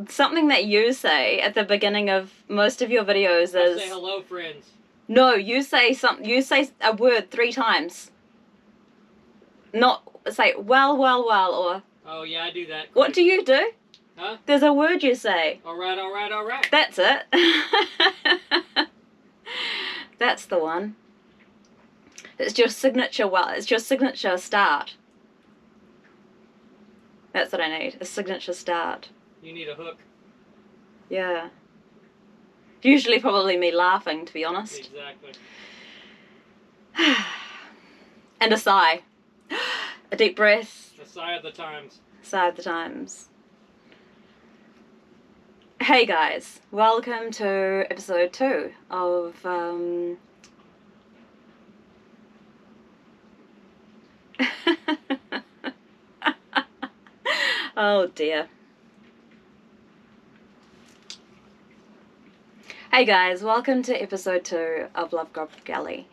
something that you say at the beginning of most of your videos is... I say hello, friends. No, you say a word 3 times. Not say well, or... Oh, yeah, I do that. What do you do? Huh? There's a word you say. Alright. That's it. That's the one. It's your signature, it's your signature start. That's what I need, a signature start. You need a hook. Yeah. Usually probably me laughing, to be honest. Exactly. And a sigh. A deep breath. A sigh of the times. Sigh of the times. Hey guys, welcome to episode 2 of oh dear. Hey guys, welcome to episode 2 of Grub Galley.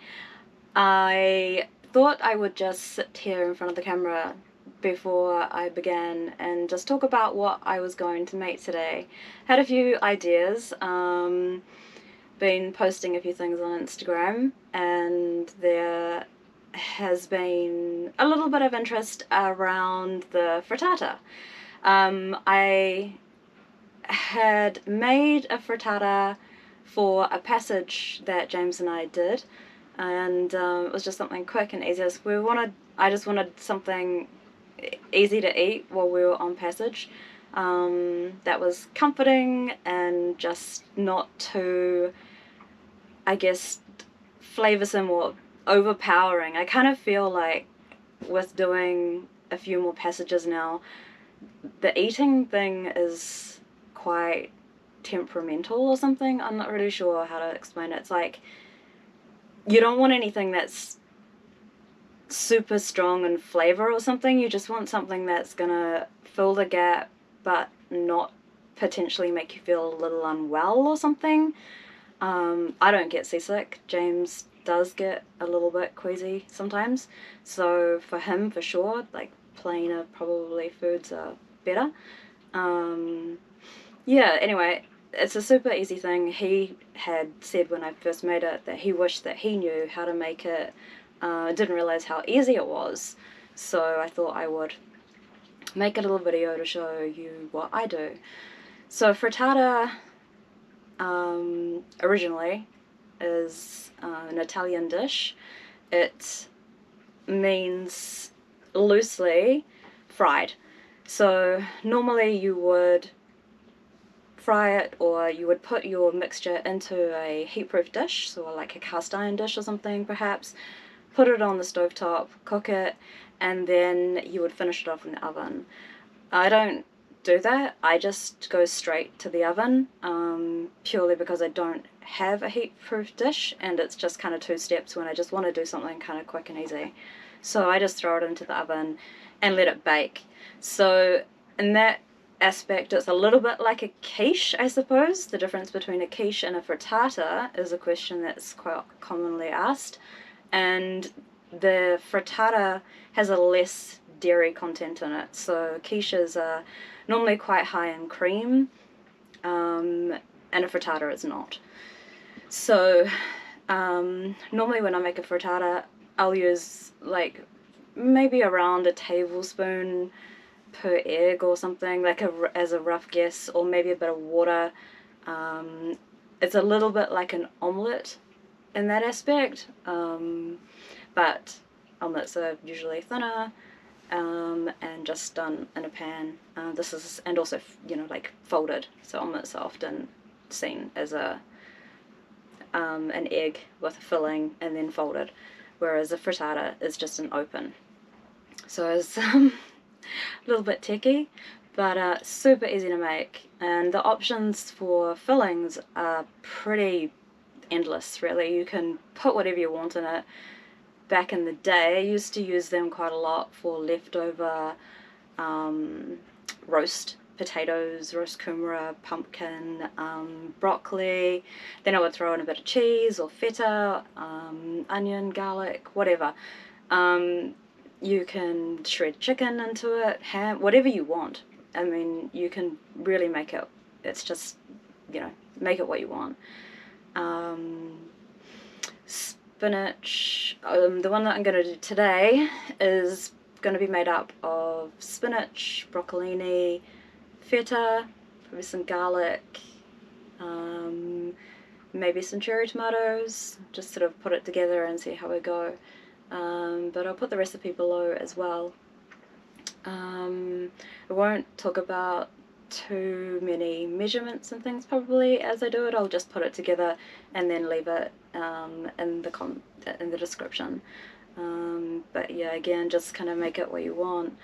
I thought I would just sit here in front of the camera before I began and just talk about what I was going to make today. Had a few ideas, been posting a few things on Instagram, and there has been a little bit of interest around the frittata. I had made a frittata for a passage that James and I did, and it was just something quick and easy. I just wanted something easy to eat while we were on passage, that was comforting and just not too, I guess, flavoursome or overpowering. I kind of feel like with doing a few more passages now, the eating thing is quite temperamental or something. I'm not really sure how to explain it. It's like you don't want anything that's super strong in flavour or something. You just want something that's gonna fill the gap but not potentially make you feel a little unwell or something. I don't get seasick. James does get a little bit queasy sometimes, so for him, for sure, like plainer probably foods are better. Yeah, anyway, it's a super easy thing. He had said when I first made it that he wished that he knew how to make it. Didn't realize how easy it was, so I thought I would make a little video to show you what I do. So frittata originally is an Italian dish. It means loosely fried. So normally you would fry it, or you would put your mixture into a heat-proof dish, so like a cast iron dish or something perhaps, put it on the stovetop, cook it, and then you would finish it off in the oven. I don't do that. I just go straight to the oven, purely because I don't have a heat-proof dish, and it's just kind of 2 steps when I just want to do something kind of quick and easy. So I just throw it into the oven and let it bake. So in that aspect, it's a little bit like a quiche, I suppose. The difference between a quiche and a frittata is a question that's quite commonly asked, and the frittata has a less dairy content in it. So quiches are normally quite high in cream, and a frittata is not. So normally when I make a frittata, I'll use like maybe around a tablespoon per egg or something, like as a rough guess, or maybe a bit of water. It's a little bit like an omelette in that aspect, but omelettes are usually thinner, and just done in a pan. This is, and also, you know, like folded, so omelettes are often seen as an egg with a filling and then folded, whereas a frittata is just an open. So it's a little bit techy, but super easy to make, and the options for fillings are pretty endless, really. You can put whatever you want in it. Back in the day, I used to use them quite a lot for leftover roast potatoes, roast kumara, pumpkin, broccoli. Then I would throw in a bit of cheese or feta, onion, garlic, whatever. You can shred chicken into it, ham, whatever you want. I mean, you can really make it, it's just, you know, make it what you want. Spinach, the one that I'm going to do today is going to be made up of spinach, broccolini, feta, probably some garlic, maybe some cherry tomatoes, just sort of put it together and see how we go. But I'll put the recipe below as well. I won't talk about too many measurements and things probably as I do it. I'll just put it together and then leave it in the description. But yeah, again, just kind of make it what you want.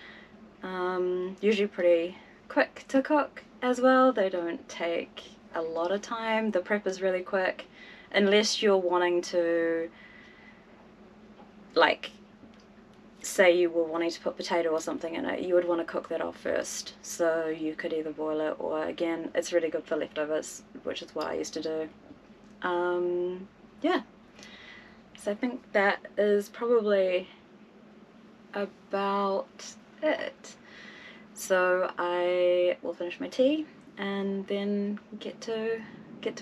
Usually pretty quick to cook as well. They don't take a lot of time. The prep is really quick, unless you're wanting to, like, say you were wanting to put potato or something in it, you would want to cook that off first. So you could either boil it, or again, it's really good for leftovers, which is what I used to do. Yeah. So I think that is probably about it. So I will finish my tea and then get to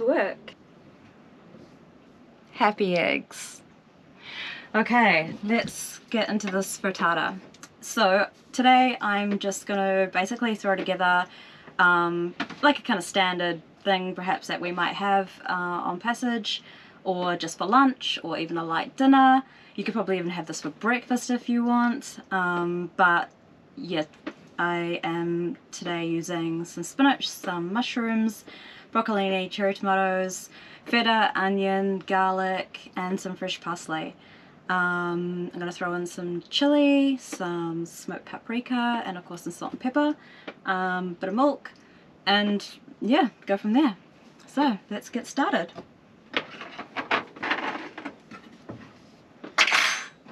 work. Happy eggs. Okay, let's get into this frittata. So today I'm just going to basically throw together like a kind of standard thing perhaps that we might have on passage, or just for lunch, or even a light dinner. You could probably even have this for breakfast if you want, but yeah, I am today using some spinach, some mushrooms, broccolini, cherry tomatoes, feta, onion, garlic, and some fresh parsley. I'm going to throw in some chili, some smoked paprika, and of course some salt and pepper, bit of milk, and yeah, go from there. So let's get started.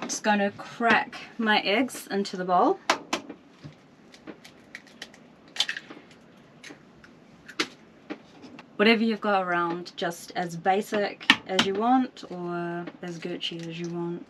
Just going to crack my eggs into the bowl. Whatever you've got around, just as basic as you want, or as Gucci as you want.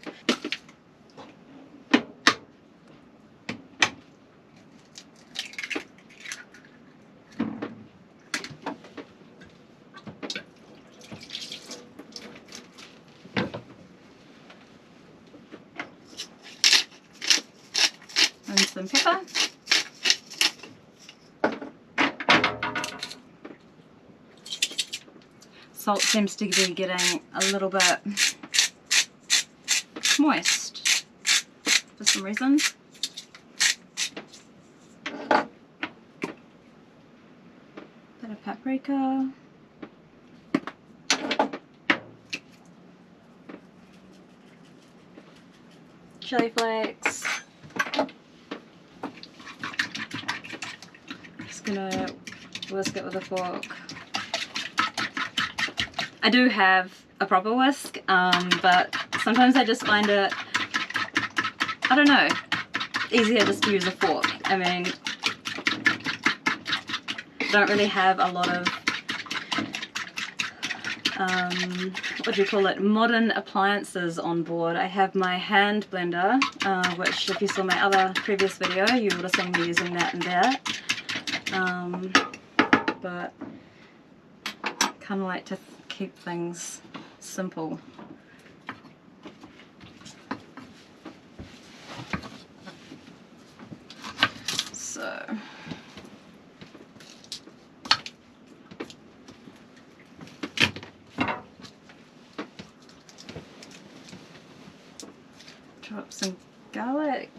And some pepper. Salt seems to be getting a little bit moist for some reason. Bit of paprika. Chili flakes. Just gonna whisk it with a fork. I do have a proper whisk, but sometimes I just find it, I don't know, easier just to use a fork. I mean, I don't really have a lot of, what do you call it, modern appliances on board. I have my hand blender, which if you saw my other previous video, you would have seen me using that and that. But kind of like to keep things simple. So drop some garlic.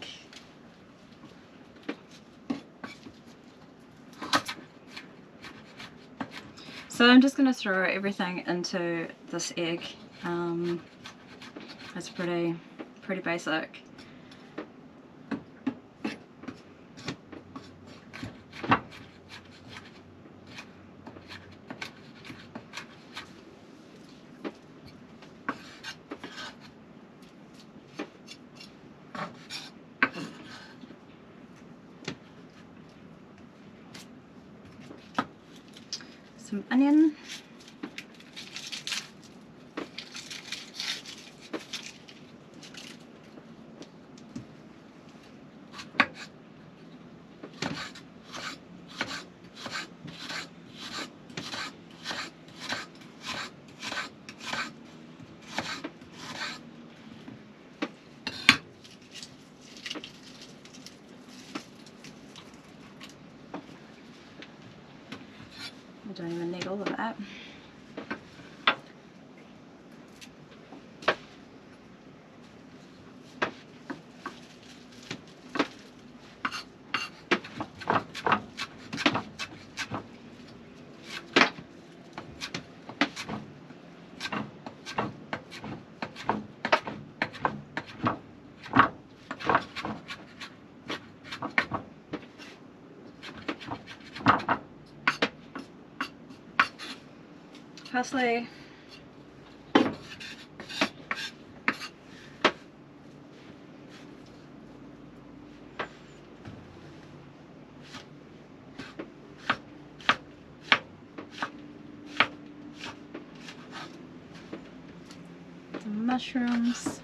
So I'm just going to throw everything into this egg. It's pretty basic. Some onion. don't even need all of that. Parsley. Some mushrooms.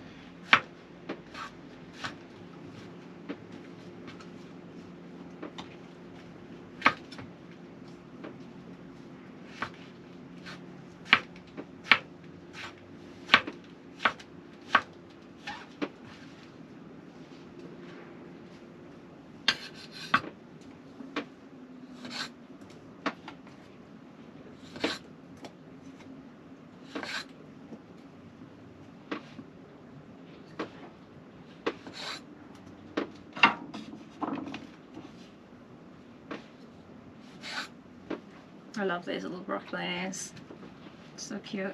I love these little broccolis. So cute.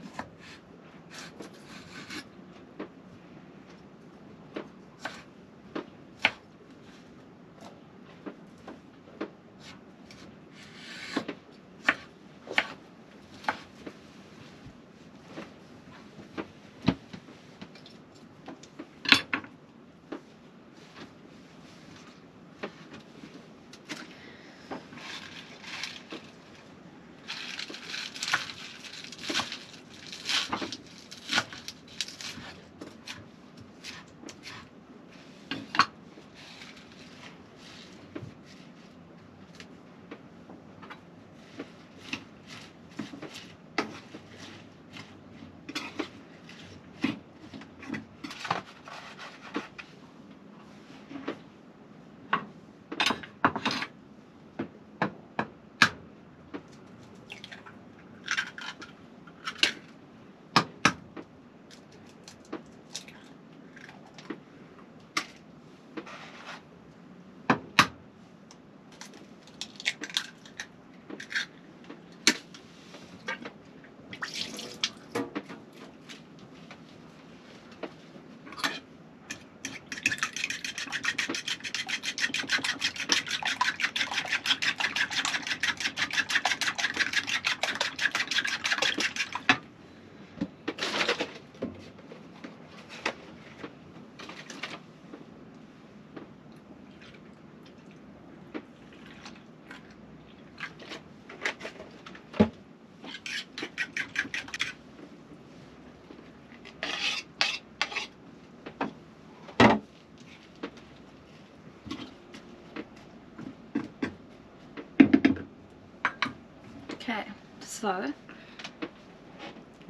Okay, so I've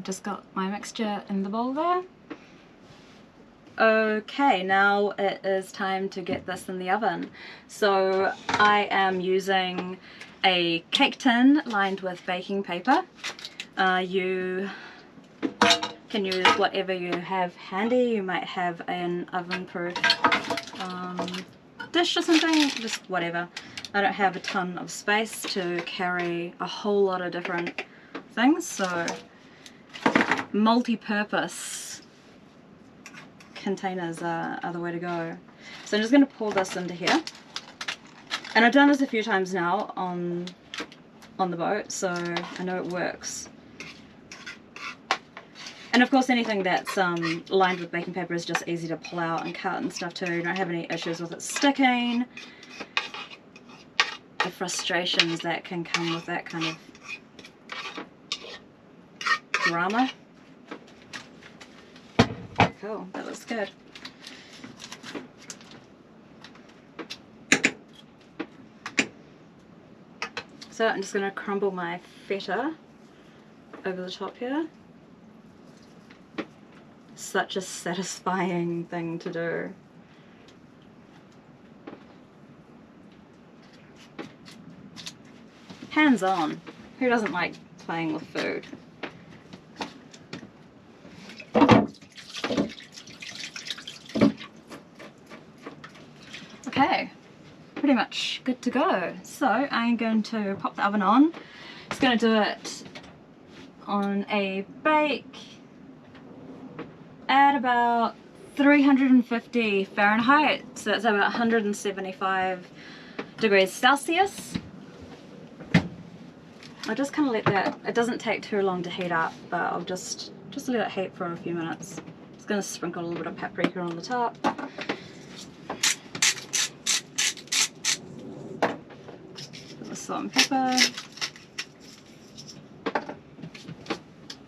just got my mixture in the bowl there. Okay, now it is time to get this in the oven. So I am using a cake tin lined with baking paper. You can use whatever you have handy. You might have an oven-proof dish or something, just whatever. I don't have a ton of space to carry a whole lot of different things, so multi-purpose containers are the way to go. So I'm just going to pour this into here, and I've done this a few times now on the boat, so I know it works. And of course anything that's lined with baking paper is just easy to pull out and cut and stuff too. You don't have any issues with it sticking. The frustrations that can come with that kind of drama. Cool, that looks good. So I'm just going to crumble my feta over the top here. Such a satisfying thing to do. Hands on. Who doesn't like playing with food? Okay, pretty much good to go. So I'm going to pop the oven on. Just going to do it on a bake at about 350 Fahrenheit, so that's about 175 degrees Celsius. I'll just kind of let that, it doesn't take too long to heat up, but I'll just let it heat for a few minutes. Just going to sprinkle a little bit of paprika on the top. Put the salt and pepper.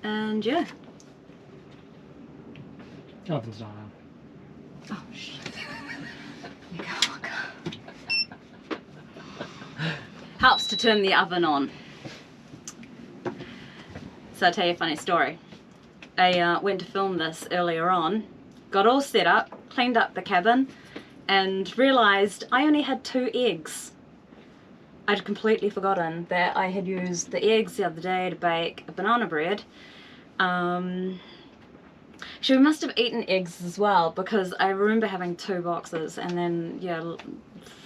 And yeah. Oven's not on. Oh shit. Helps to turn the oven on. So I'll tell you a funny story. I went to film this earlier on, got all set up, cleaned up the cabin, and realised I only had 2 eggs. I'd completely forgotten that I had used the eggs the other day to bake a banana bread. She must have eaten eggs as well, because I remember having 2 boxes and then, yeah,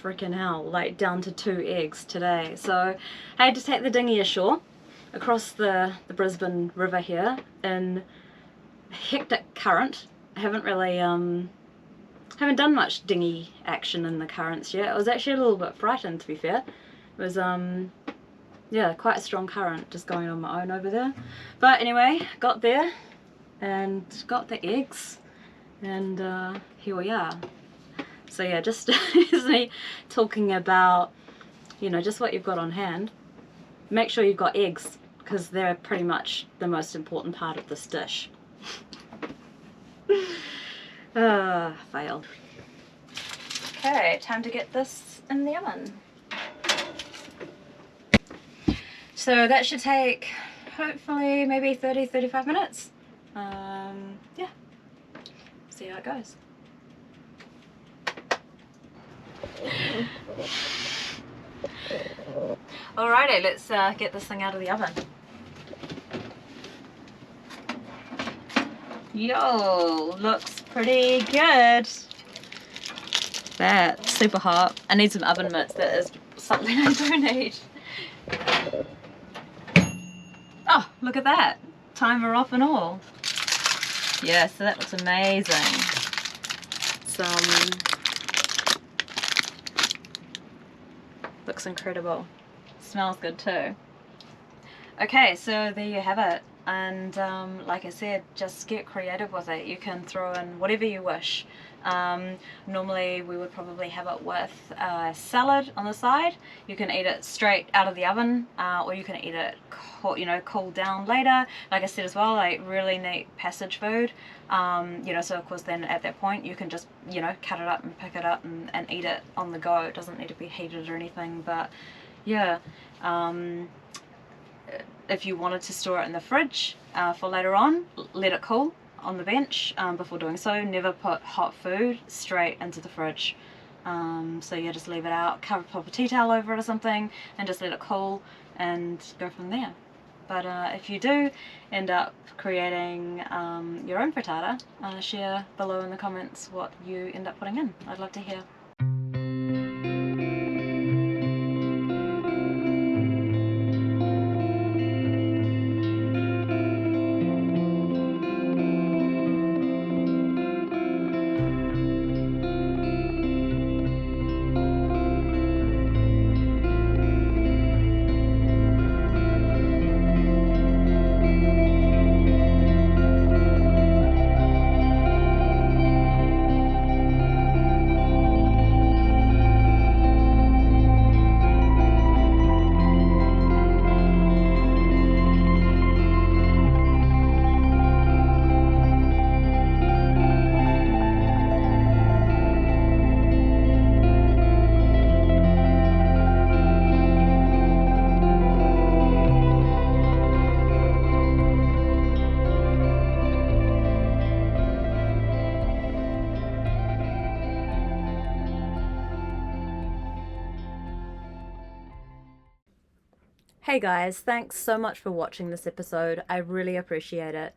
freaking hell, like down to 2 eggs today. So I had to take the dinghy ashore across the Brisbane River here in hectic current. I haven't really, haven't done much dinghy action in the currents yet. I was actually a little bit frightened, to be fair. It was, yeah, quite a strong current just going on my own over there. But anyway, got there and got the eggs, and here we are. So yeah, just is me talking about, you know, just what you've got on hand. Make sure you've got eggs, because they're pretty much the most important part of this dish. Failed. Okay, time to get this in the oven. So that should take, hopefully, maybe 30-35 minutes. Yeah, see how it goes. Alrighty, let's get this thing out of the oven. Yo, looks pretty good. That's super hot. I need some oven mitts. That is something I do need. Oh, look at that. Timer off and all. Yeah, so that looks amazing. Looks incredible. Smells good too. Okay, so there you have it. And like I said, just get creative with it. You can throw in whatever you wish. Normally we would probably have it with salad on the side. You can eat it straight out of the oven, or you can eat it cool down later. Like I said as well, like really neat passage food. You know, so of course then at that point you can just, you know, cut it up and pick it up and eat it on the go. It doesn't need to be heated or anything, but yeah. If you wanted to store it in the fridge for later on, let it cool on the bench before doing so. Never put hot food straight into the fridge. So yeah, just leave it out, pop a tea towel over it or something, and just let it cool and go from there. But if you do end up creating your own frittata, share below in the comments what you end up putting in. I'd love to hear. Hey guys, thanks so much for watching this episode. I really appreciate it.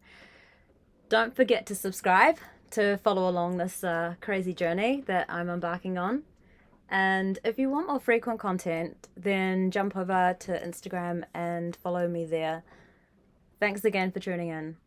Don't forget to subscribe to follow along this crazy journey that I'm embarking on. And if you want more frequent content, then jump over to Instagram and follow me there. Thanks again for tuning in.